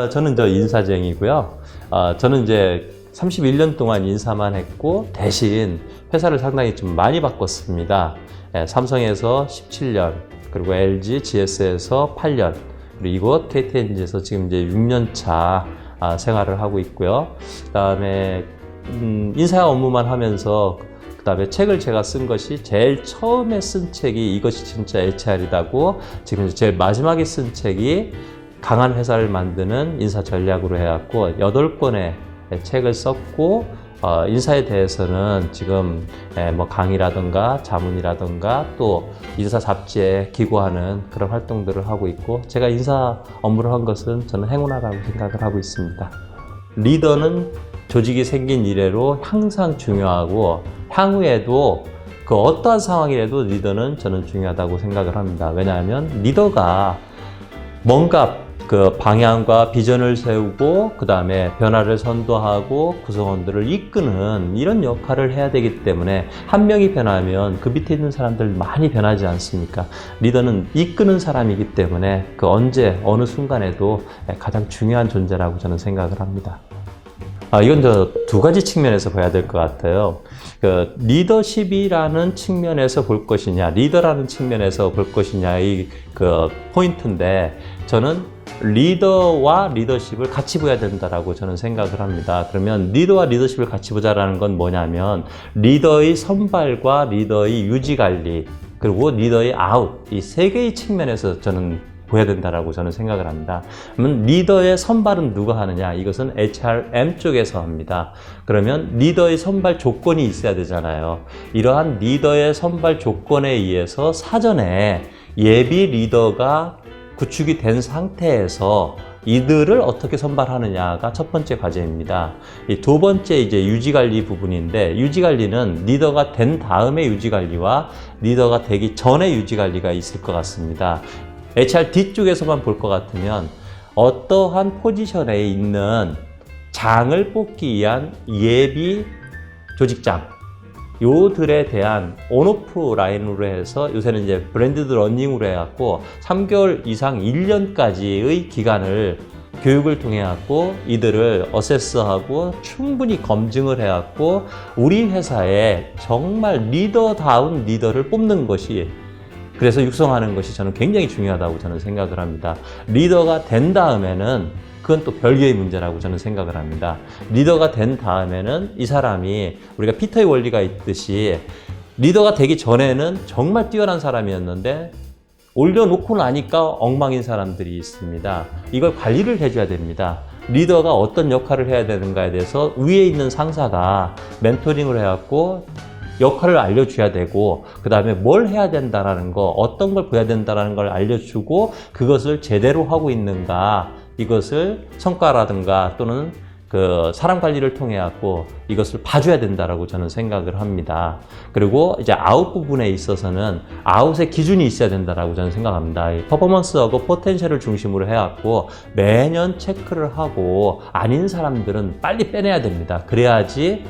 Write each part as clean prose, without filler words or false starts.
저는 인사쟁이고요. 저는 이제 31년 동안 인사만 했고, 대신 회사를 상당히 좀 많이 바꿨습니다. 삼성에서 17년, 그리고 LG, GS에서 8년, 그리고 이곳 KTNG에서 지금 이제 6년 차 생활을 하고 있고요. 그 다음에 인사 업무만 하면서 그 다음에 책을 제가 쓴 것이 제일 처음에 쓴 책이 이것이 진짜 HR이다고, 지금 제일 마지막에 쓴 책이 강한 회사를 만드는 인사 전략으로 해갖고 8권의 책을 썼고, 인사에 대해서는 지금 뭐 강의라든가 자문이라든가 또 인사 잡지에 기고하는 그런 활동들을 하고 있고, 제가 인사 업무를 한 것은 저는 행운하다고 생각을 하고 있습니다. 리더는 조직이 생긴 이래로 항상 중요하고, 향후에도 그 어떠한 상황이라도 리더는 저는 중요하다고 생각을 합니다. 왜냐하면 리더가 뭔가 그 방향과 비전을 세우고, 그 다음에 변화를 선도하고 구성원들을 이끄는 이런 역할을 해야 되기 때문에, 한 명이 변하면 그 밑에 있는 사람들 많이 변하지 않습니까? 리더는 이끄는 사람이기 때문에 그 언제 어느 순간에도 가장 중요한 존재라고 저는 생각을 합니다. 이건 두 가지 측면에서 봐야 될 것 같아요. 그 리더십이라는 측면에서 볼 것이냐, 리더라는 측면에서 볼 것이냐, 이 그 포인트인데, 저는 리더와 리더십을 같이 봐야 된다라고 저는 생각을 합니다. 그러면 리더와 리더십을 같이 보자라는 건 뭐냐면, 리더의 선발과 리더의 유지 관리, 그리고 리더의 아웃, 이 세 개의 측면에서 저는 보여야 된다라고 저는 생각을 합니다. 그러면 리더의 선발은 누가 하느냐? 이것은 HRM 쪽에서 합니다. 그러면 리더의 선발 조건이 있어야 되잖아요. 이러한 리더의 선발 조건에 의해서 사전에 예비 리더가 구축이 된 상태에서 이들을 어떻게 선발하느냐가 첫 번째 과제입니다. 이 두 번째 이제 유지관리 부분인데, 유지관리는 리더가 된 다음에 유지관리와 리더가 되기 전에 유지관리가 있을 것 같습니다. HRD 쪽에서만 볼 것 같으면 어떠한 포지션에 있는 장을 뽑기 위한 예비 조직장, 요들에 대한 온오프 라인으로 해서, 요새는 이제 브랜디드 러닝으로 해갖고 3개월 이상 1년까지의 기간을 교육을 통해 갖고 이들을 어세스하고 충분히 검증을 해갖고 우리 회사에 정말 리더다운 리더를 뽑는 것이, 그래서 육성하는 것이 저는 굉장히 중요하다고 저는 생각을 합니다. 리더가 된 다음에는 그건 또 별개의 문제라고 저는 생각을 합니다. 리더가 된 다음에는 이 사람이, 우리가 피터의 원리가 있듯이 리더가 되기 전에는 정말 뛰어난 사람이었는데 올려놓고 나니까 엉망인 사람들이 있습니다. 이걸 관리를 해줘야 됩니다. 리더가 어떤 역할을 해야 되는가에 대해서 위에 있는 상사가 멘토링을 해갖고 역할을 알려줘야 되고, 그 다음에 뭘 해야 된다라는 거, 어떤 걸 보여야 된다라는 걸 알려주고, 그것을 제대로 하고 있는가, 이것을 성과라든가 또는 그 사람 관리를 통해 갖고 이것을 봐줘야 된다라고 저는 생각을 합니다. 그리고 이제 아웃 부분에 있어서는 아웃의 기준이 있어야 된다라고 저는 생각합니다. 퍼포먼스하고 포텐셜을 중심으로 해갖고 매년 체크를 하고, 아닌 사람들은 빨리 빼내야 됩니다. 그래야지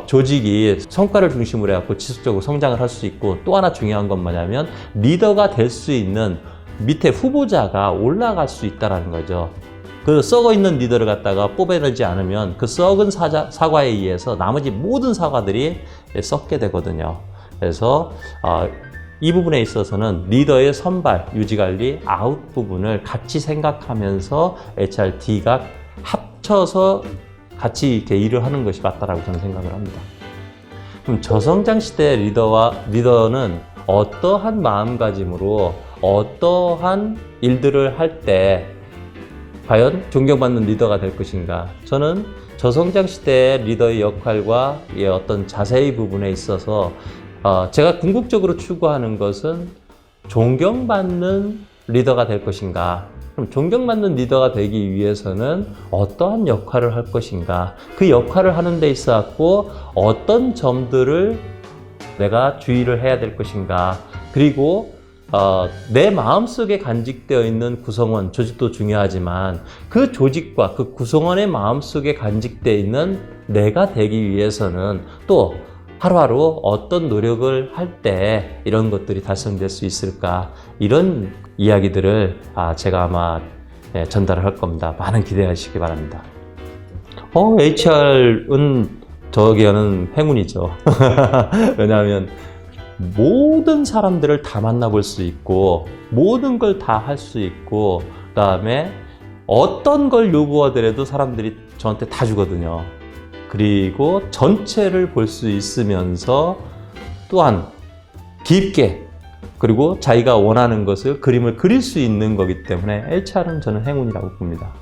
조직이 성과를 중심으로 해갖고 지속적으로 성장을 할 수 있고, 또 하나 중요한 건 뭐냐면 리더가 될 수 있는 밑에 후보자가 올라갈 수 있다는 거죠. 그 썩어 있는 리더를 갖다가 뽑아내지 않으면 그 썩은 사과에 의해서 나머지 모든 사과들이 썩게 되거든요. 그래서 이 부분에 있어서는 리더의 선발, 유지관리, 아웃 부분을 같이 생각하면서 HRD가 합쳐서 같이 이렇게 일을 하는 것이 맞다라고 저는 생각을 합니다. 그럼 저성장 시대의 리더는 어떠한 마음가짐으로 어떠한 일들을 할 때 과연 존경받는 리더가 될 것인가? 저는 저성장 시대의 리더의 역할과 어떤 자세의 부분에 있어서 제가 궁극적으로 추구하는 것은 존경받는 리더가 될 것인가? 그럼 존경받는 리더가 되기 위해서는 어떠한 역할을 할 것인가? 그 역할을 하는 데 있어서 어떤 점들을 내가 주의를 해야 될 것인가? 그리고 내 마음속에 간직되어 있는 구성원, 조직도 중요하지만 그 조직과 그 구성원의 마음속에 간직되어 있는 내가 되기 위해서는 또 하루하루 어떤 노력을 할 때 이런 것들이 달성될 수 있을까, 이런 이야기들을 제가 아마 전달을 할 겁니다. 많은 기대하시기 바랍니다. HR은 저에게는 행운이죠. 왜냐하면 모든 사람들을 다 만나볼 수 있고 모든 걸 다 할 수 있고 그 다음에 어떤 걸 요구하더라도 사람들이 저한테 다 주거든요. 그리고 전체를 볼 수 있으면서 또한 깊게 그리고 자기가 원하는 것을 그림을 그릴 수 있는 거기 때문에 HR은 저는 행운이라고 봅니다.